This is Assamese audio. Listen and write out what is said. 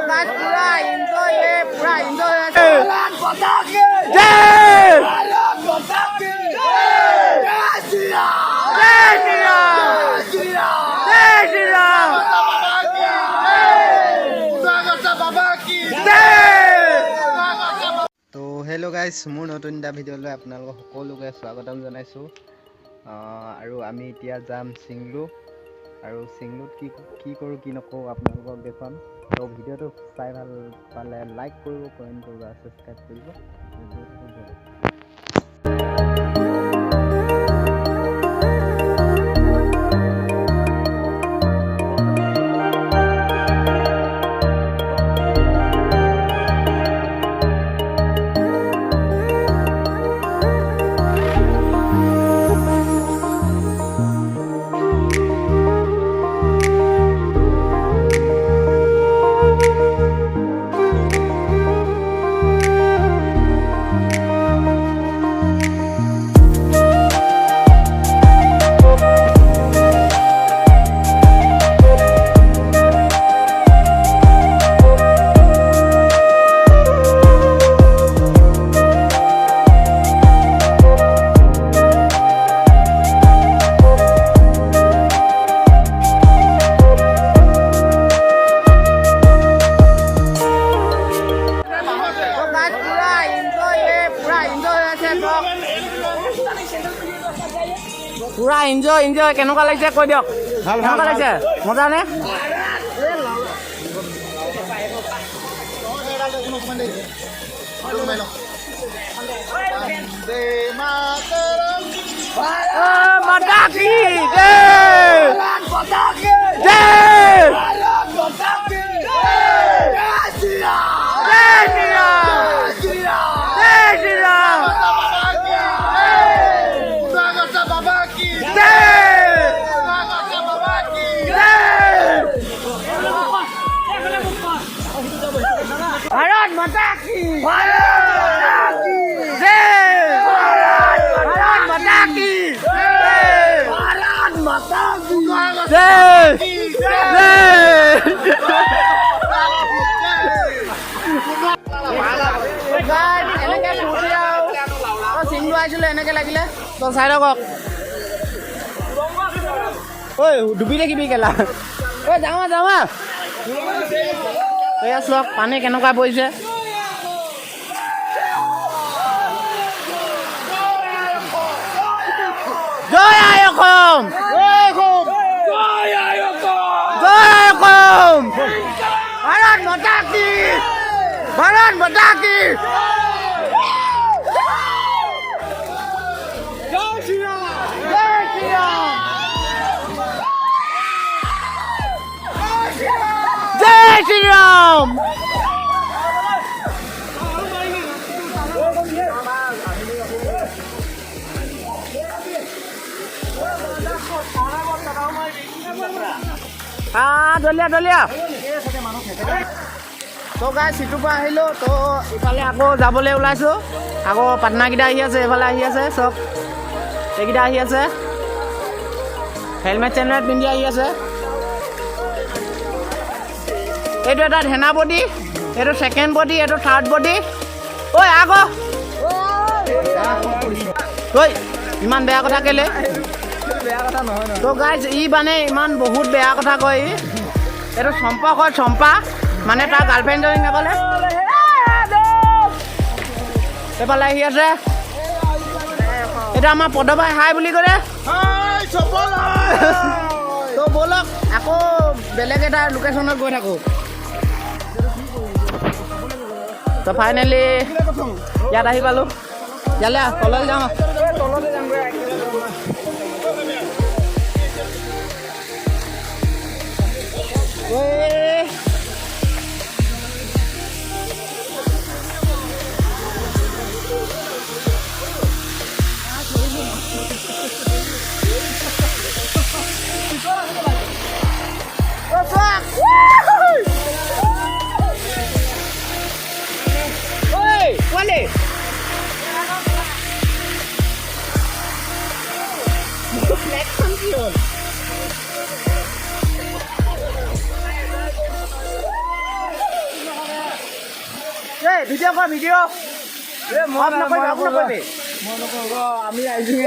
गाइस पूरा एंजॉय है पूरा एंजॉय है तो हेलो गाइस मोर नतुन এটা ভিডিঅ'লৈ আপোনালোক সকলোকে স্বাগতম জনাইছো আৰু আমি এতিয়া যাম সিংলু আৰু সিংলুত কি কৰো কি নকৰো আপোনালোকক দেখাম তো ভিডিঅ'টো চাই ভাল পালে লাইক কৰিব কমেন্ট কৰিব আৰু সাবস্ক্ৰাইব কৰিব पूरा एंजॉय एंजॉय केनेকুৱা লাগিছে কৈ দিয়ক কেনেকুৱা লাগিছে মজা নে माता की जय माता की जय भारत माता की जय भारत माता की भारत माता की जय এনেকে ফুটি আৰু সিংলু আহিছিলে এনেকে লাগিলে তো চাই লওক ঐ ডুবি দেখিবি কেলা ঐ যাওঁ যাওঁ এয়া চাওক পানী কেনেকুৱা পৰিছে জয় আই অসম জয় আই অসম ভাৰত মাতা কি ভাৰত মাতা কি জয় শ্ৰীৰাম জয় শ্ৰীৰাম जय श्री राम डलिया डलिया तो गाइस সিটোৰ পৰা আহিলো তো ইফালে আকৌ যাবলৈ ওলাইছো আকৌ পাটনাকিটা আহি আছে এফালে আহি আছে সব এইকিটা আহি আছে হেলমেট চেলমেট পিন্ধি আহি আছে এইটো এটা ধেনা বডি এইটো সেকেন্ড বডি এইটো থাৰ্ড বডি ঐ আগো ঐ ইমান বেয়া কথা কেলে বেয়া কথা নহয় তো গাইজ ই মানে ইমান বহুত বেয়া কথা কয় এইটো চম্পা কয় চম্পা মানে তাৰ গাৰ্লফ্ৰেণ্ড জনী নাপালে এইফালে আহি আছে এটা আমাৰ পদবাই হাই বুলি কৰে তো বলক আকৌ বেলেগ এটা লোকেশ্যনত গৈ থাকো তো ফাইনেলি ইয়াত আহি পালো ইয়ালে তললৈ যাওঁ Wale Black champion এই ভিডিঅ' কৰ ভিডিঅ' এই মই নকৰিবি আমি আহিছোঁ